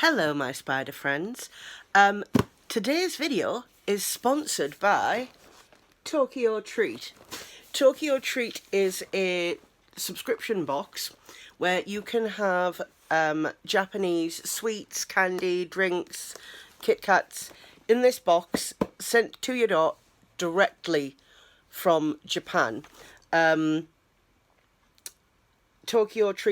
Hello my spider friends. Today's video is sponsored by TokyoTreat. TokyoTreat is a subscription box where you can have Japanese sweets, candy, drinks, Kit Kats in this box sent to your door directly from Japan. TokyoTreat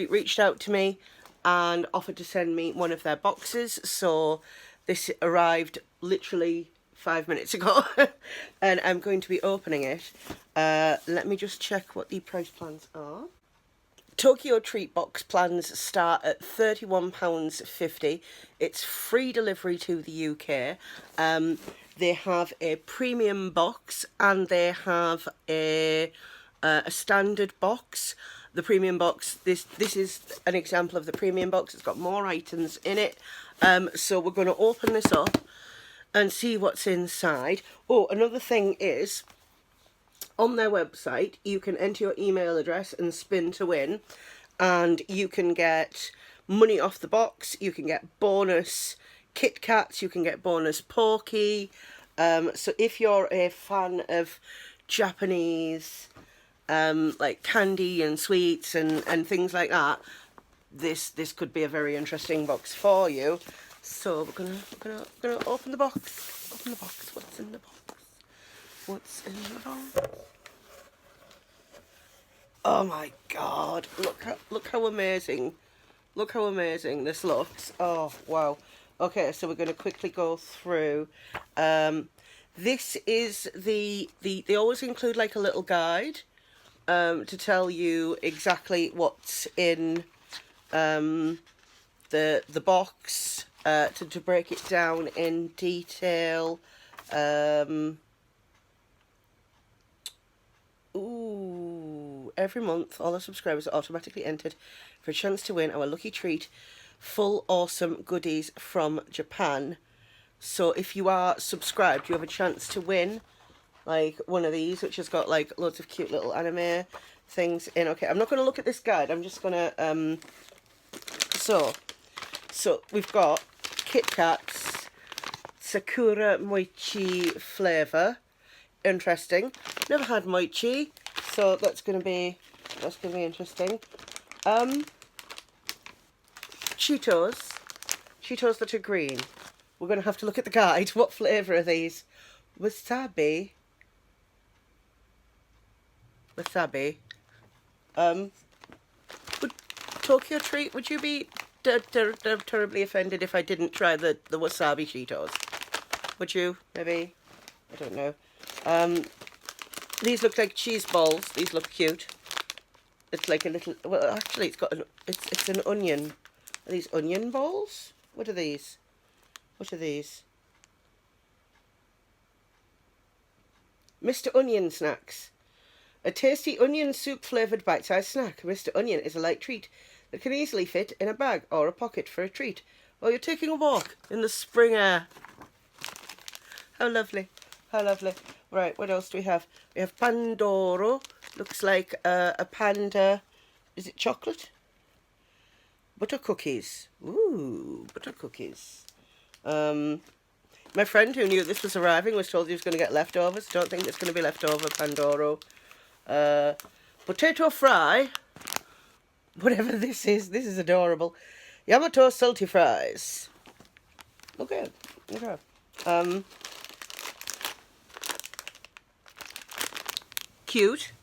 reached out to me and offered to send me one of their boxes, so this arrived literally 5 minutes ago and I'm going to be opening it. Let me just check what the price plans are. TokyoTreat box plans start at £31.50. It's free delivery to the UK. They have a premium box and they have a standard box. The premium box, this is an example of the premium box. It's got more items in it. So we're going to open this up and see what's inside. Oh, another thing is, on their website, you can enter your email address and spin to win, and you can get money off the box, you can get bonus Kit Kats, you can get bonus Pokey. So if you're a fan of Japanese like candy and sweets and things like that, this could be a very interesting box for you. So we're gonna open the box. Open the box. What's in the box? What's in the box? Oh my god, look how amazing this looks. Oh wow. Okay, so we're going to quickly go through. This is they always include like a little guide to tell you exactly what's in the box, to break it down in detail. Ooh, every month all our subscribers are automatically entered for a chance to win our lucky treat, full awesome goodies from Japan. So if you are subscribed, you have a chance to win like one of these, which has got like loads of cute little anime things in. Okay, I'm not going to look at this guide. I'm just going to so we've got Kit Kats Sakura Mochi flavour. Interesting. Never had mochi, so that's gonna be interesting. Cheetos that are green. We're gonna have to look at the guide. What flavour are these? Wasabi. Would TokyoTreat, would you be terribly offended if I didn't try the wasabi Cheetos? Would you? Maybe? I don't know. These look like cheese balls. These look cute. It's like a little, well actually it's an onion. Are these onion balls? What are these? What are these? Mr. Onion snacks. A tasty onion soup flavoured bite-sized snack. Mr. Onion is a light treat that can easily fit in a bag or a pocket for a treat. Or you're taking a walk in the spring air. How lovely. How lovely. Right, what else do we have? We have Pandoro. Looks like a panda. Is it chocolate? Butter cookies. Ooh, butter cookies. My friend who knew this was arriving was told he was going to get leftovers. Don't think it's going to be leftover Pandoro. Potato fry. Whatever this is adorable. Yamato salty fries. Okay. Okay. Cute.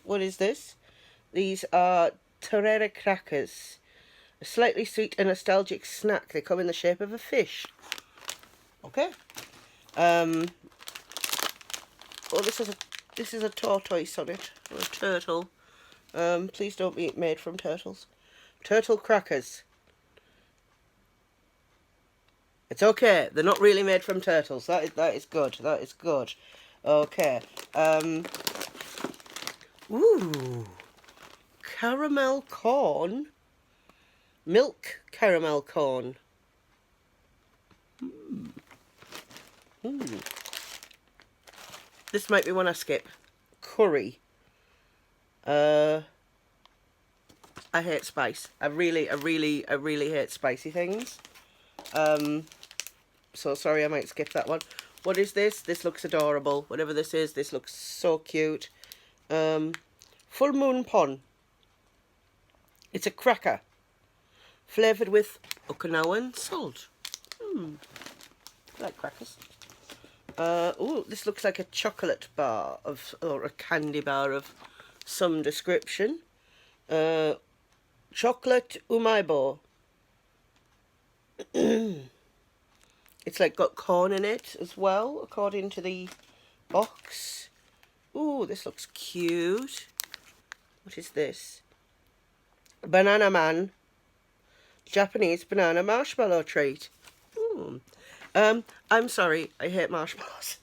What is this? These are Torera crackers. A slightly sweet and nostalgic snack. They come in the shape of a fish. Okay. Oh, this is a tortoise on it, or a turtle. Please don't be made from turtles. Turtle crackers. It's okay. They're not really made from turtles. That is good. That is good. Okay. Ooh. Caramel corn. Milk caramel corn. This might be one I skip. Curry. I hate spice. I really hate spicy things. So sorry, I might skip that one. What is this? This looks adorable. Whatever this is, this looks so cute. Full Moon Pon. It's a cracker flavoured with Okinawan salt. I like crackers. Oh, this looks like a chocolate bar or a candy bar of some description. Chocolate umaibo. It's like got corn in it as well, according to the box. Ooh, this looks cute. What is this? Banana Man. Japanese banana marshmallow treat. Ooh. I'm sorry, I hate marshmallows.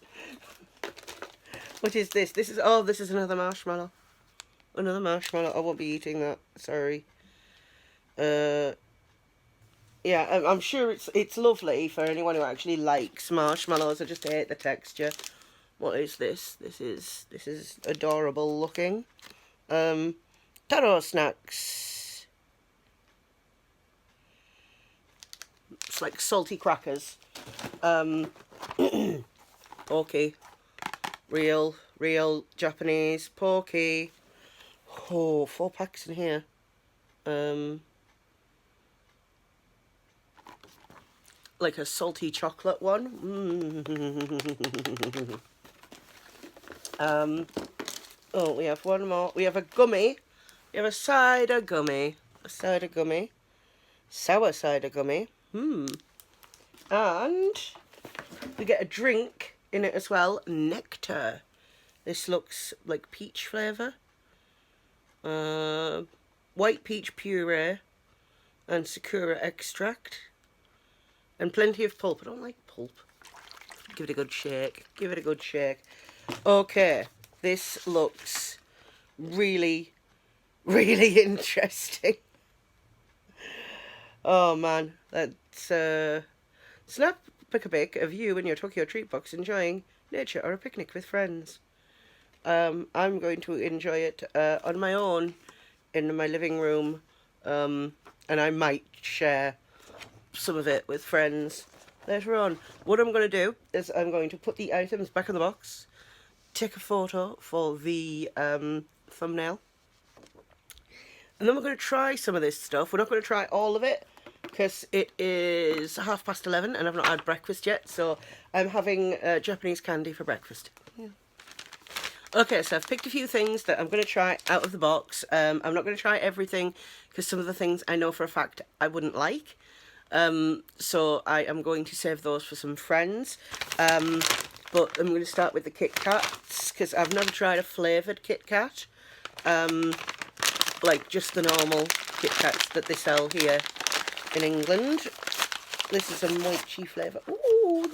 What is this? This is another marshmallow. Another marshmallow. I won't be eating that. Sorry. Yeah, I'm sure it's lovely for anyone who actually likes marshmallows. I just hate the texture. What is this? This is adorable looking. Taro snacks. It's like salty crackers. Okay. Real Japanese pokey. Oh, 4 packs in here. Like a salty chocolate one. Oh, we have one more. We have a gummy. We have a cider gummy. A cider gummy. Sour cider gummy. And we get a drink in it as well. Nectar. This looks like peach flavour. White peach puree and sakura extract. And plenty of pulp. I don't like pulp. Give it a good shake. Give it a good shake. Okay. This looks really, really interesting. Oh man. That's snap pick of you and your Tokyo Treat box enjoying nature or a picnic with friends. I'm going to enjoy it on my own in my living room. And I might share some of it with friends later on. What I'm going to do is I'm going to put the items back in the box, take a photo for the thumbnail, and then we're going to try some of this stuff. We're not going to try all of it because it is 11:30 and I've not had breakfast yet, so I'm having Japanese candy for breakfast. Yeah. Okay, so I've picked a few things that I'm going to try out of the box. I'm not going to try everything because some of the things I know for a fact I wouldn't like. So I am going to save those for some friends. But I'm going to start with the Kit Kats because I've never tried a flavoured Kit Kat. Like just the normal Kit Kats that they sell here in England. This is a mochi flavour. Ooh,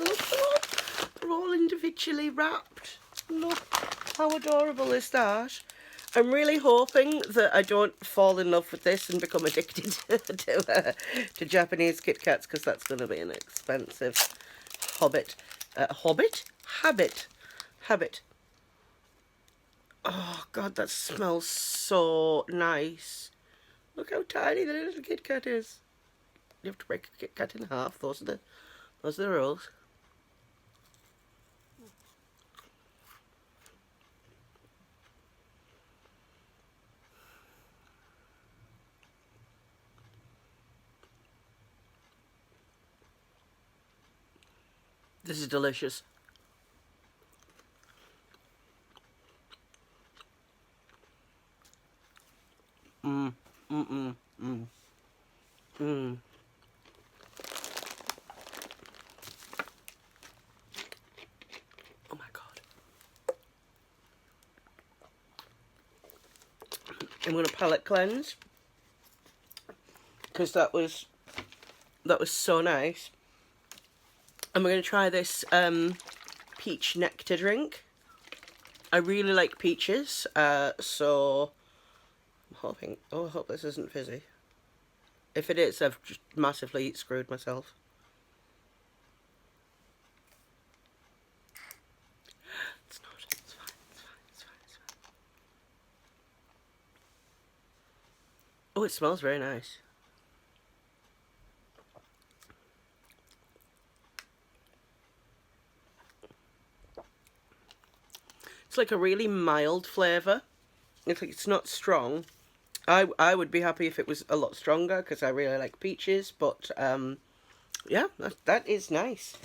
they're all individually wrapped. Look, how adorable is that? I'm really hoping that I don't fall in love with this and become addicted to Japanese Kit Kats, because that's going to be an expensive habit. Oh God, that smells so nice. Look how tiny the little Kit Kat is. You have to break a Kit Kat in half. Those are the rules. This is delicious. Oh my God. I'm going to palate cleanse because that was so nice. And we're going to try this peach nectar drink. I really like peaches, so I'm hoping. Oh, I hope this isn't fizzy. If it is, I've just massively screwed myself. It's not. It's fine. It's fine. It's fine. It's fine. Oh, it smells very nice. It's like a really mild flavour. It's like, it's not strong. I would be happy if it was a lot stronger because I really like peaches, but yeah, that is nice.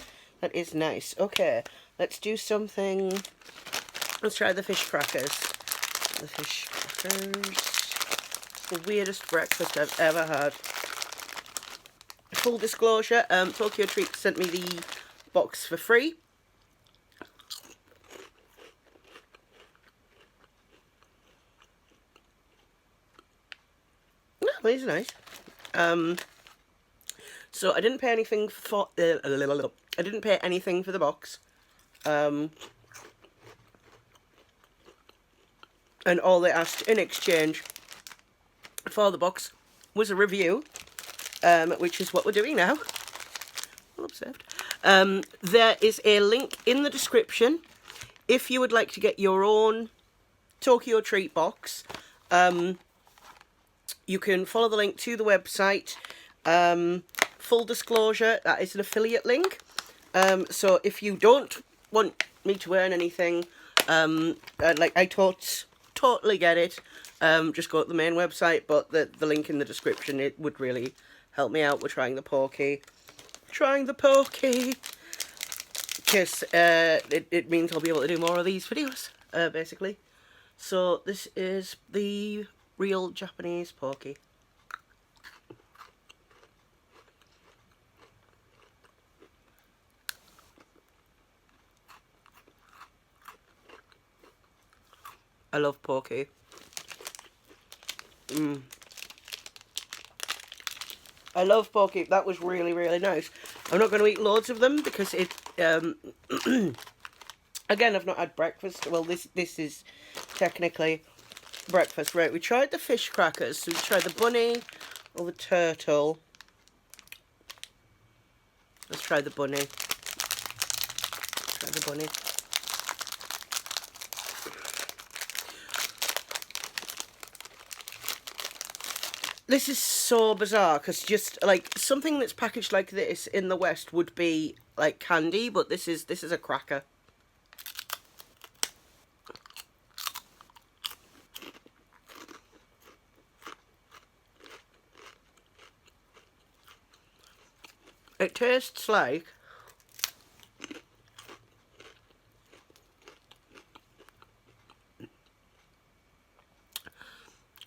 That is nice. Okay, let's do something. Let's try the fish crackers. The fish crackers. It's the weirdest breakfast I've ever had. Full disclosure, TokyoTreat sent me the box for free. Oh, these are nice. So I didn't pay anything for I didn't pay anything for the box. And all they asked in exchange for the box was a review, which is what we're doing now. Well observed. There is a link in the description if you would like to get your own TokyoTreat box. You can follow the link to the website. Full disclosure, that is an affiliate link. So if you don't want me to earn anything, like I totally get it. Just go to the main website, but the link in the description, it would really help me out. We're trying the pokey. Because it means I'll be able to do more of these videos, basically. So this is the real Japanese pokey. I love pokey. I love pokey. That was really, really nice. I'm not going to eat loads of them because it... again, I've not had breakfast. Well, this is technically breakfast. Right, we tried the fish crackers. So we tried the bunny or the turtle. Let's try the bunny. Try the bunny. This is so bizarre because just like something that's packaged like this in the West would be like candy, but this is a cracker. It tastes like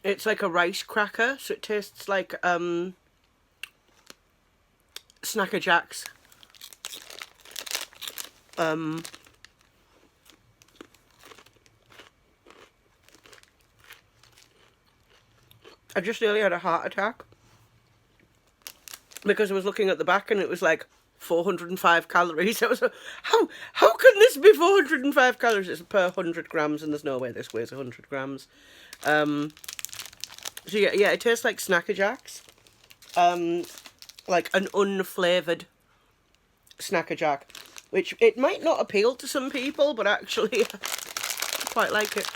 it's like a rice cracker, so it tastes like Snacker Jacks. I just nearly had a heart attack because I was looking at the back and it was like 405 calories. I was like, how can this be 405 calories? It's per 100 grams and there's no way this weighs 100 grams. So yeah, it tastes like Snacker Jacks. Like an unflavoured Snacker Jack, which it might not appeal to some people, but actually I quite like it.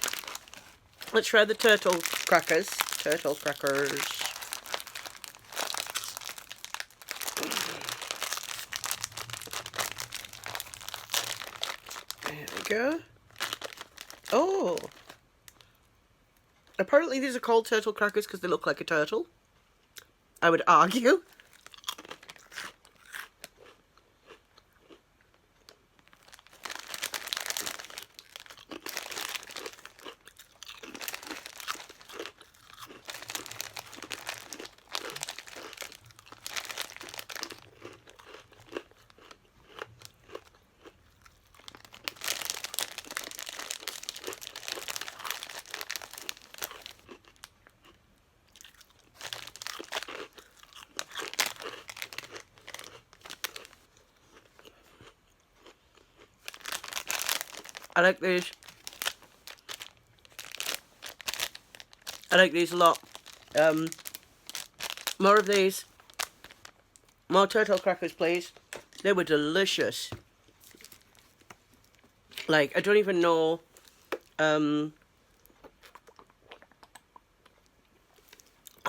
Let's try the turtle crackers. Turtle crackers. There we go. Oh! Apparently these are called turtle crackers because they look like a turtle. I would argue. I like these. I like these a lot. More of these. More turtle crackers, please. They were delicious. Like, I don't even know.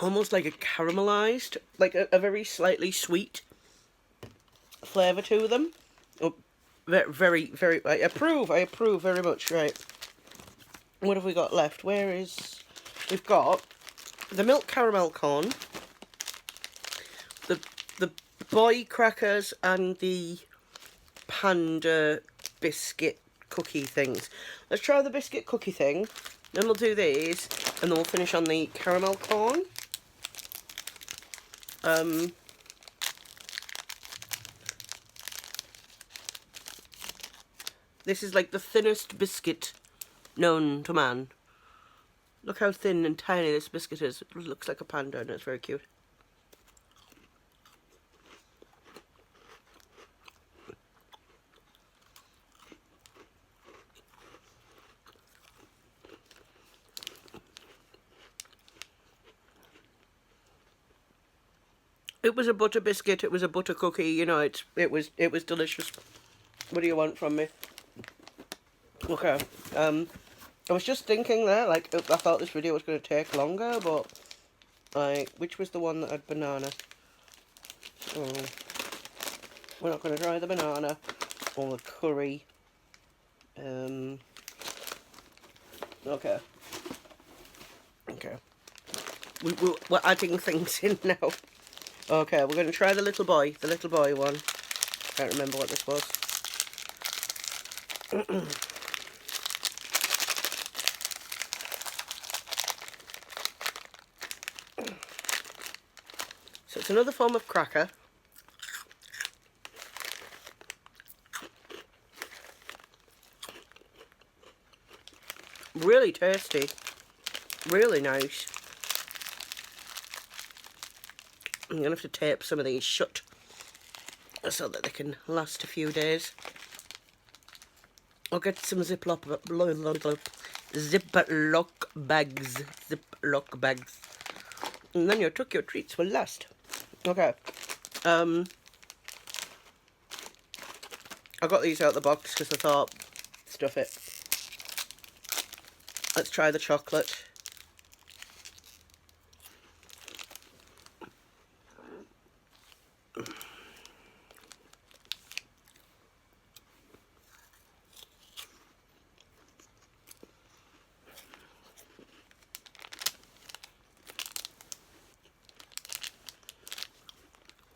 Almost like a caramelized, like a very slightly sweet flavour to them. Oh, very, very, I approve very much, right. what have we got left? We've got the milk caramel corn, the boy crackers, and the panda biscuit cookie things. Let's try the biscuit cookie thing, then we'll do these, and then we'll finish on the caramel corn. This is like the thinnest biscuit known to man. Look how thin and tiny this biscuit is. It looks like a panda and it's very cute. It was a butter biscuit, it was a butter cookie, you know, it was delicious. What do you want from me? Okay. I was just thinking there, like, I thought this video was going to take longer, but, like, which was the one that had banana? Oh, we're not going to try the banana or the curry. Okay. Okay. We're adding things in now. Okay, we're going to try the little boy one. Can't remember what this was. So it's another form of cracker. Really tasty. Really nice. I'm going to have to tape some of these shut so that they can last a few days. I'll get some Ziploc bags. And then your TokyoTreats will last. Okay. I got these out of the box because I thought, stuff it. Let's try the chocolate.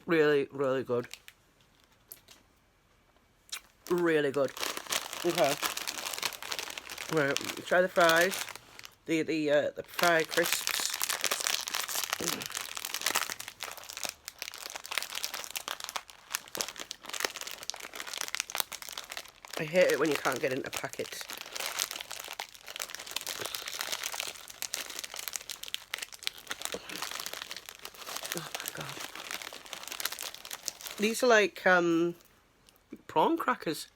Really, really good. Really good. Okay. Right, try the fries. The fry crisps. I hate it when you can't get into packets. Oh my god. These are like prawn crackers.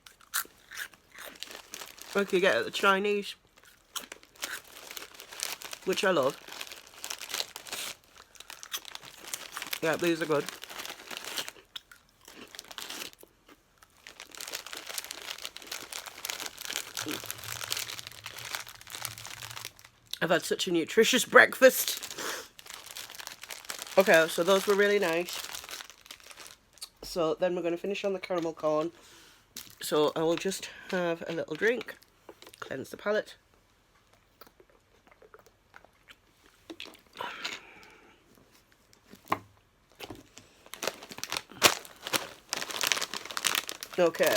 Like you get at the Chinese. Which I love. Yeah, these are good. I've had such a nutritious breakfast. Okay, so those were really nice. So then we're going to finish on the caramel corn. So I will just have a little drink. Cleanse the palate. Okay,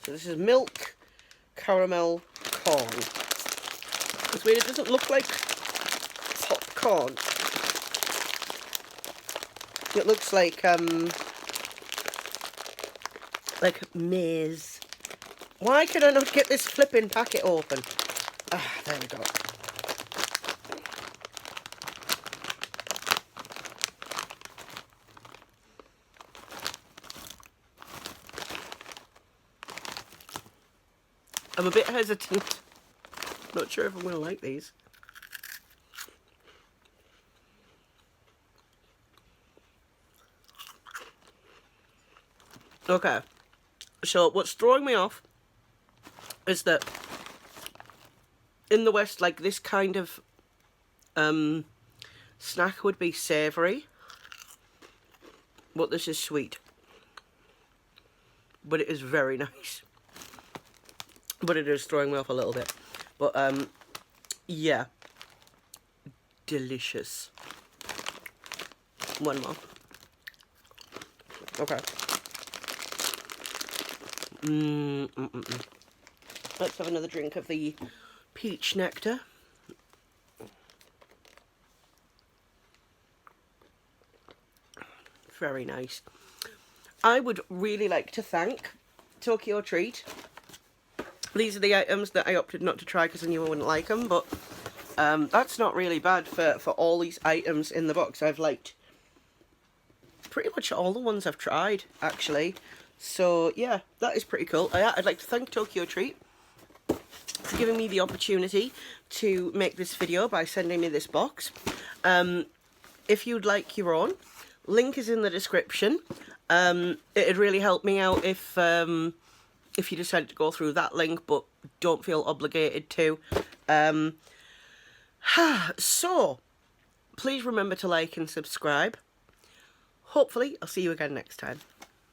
so this is milk caramel corn. It's weird, it doesn't look like popcorn. It looks like maize. Why can I not get this flipping packet open? Ah, there we go. I'm a bit hesitant. Not sure if I'm going to like these. Okay. So what's throwing me off is that in the West, like, this kind of snack would be savoury, but this is sweet. But it is very nice. But it is throwing me off a little bit. But Yeah. Delicious. One more. Okay. Let's have another drink of the peach nectar. Very nice. I would really like to thank TokyoTreat. These are the items that I opted not to try because I knew I wouldn't like them, but that's not really bad for all these items in the box. I've liked pretty much all the ones I've tried, actually. So, yeah, that is pretty cool. I'd like to thank TokyoTreat for giving me the opportunity to make this video by sending me this box. If you'd like your own, link is in the description. It'd really help me out if you decided to go through that link, but don't feel obligated to. So, please remember to like and subscribe. Hopefully, I'll see you again next time.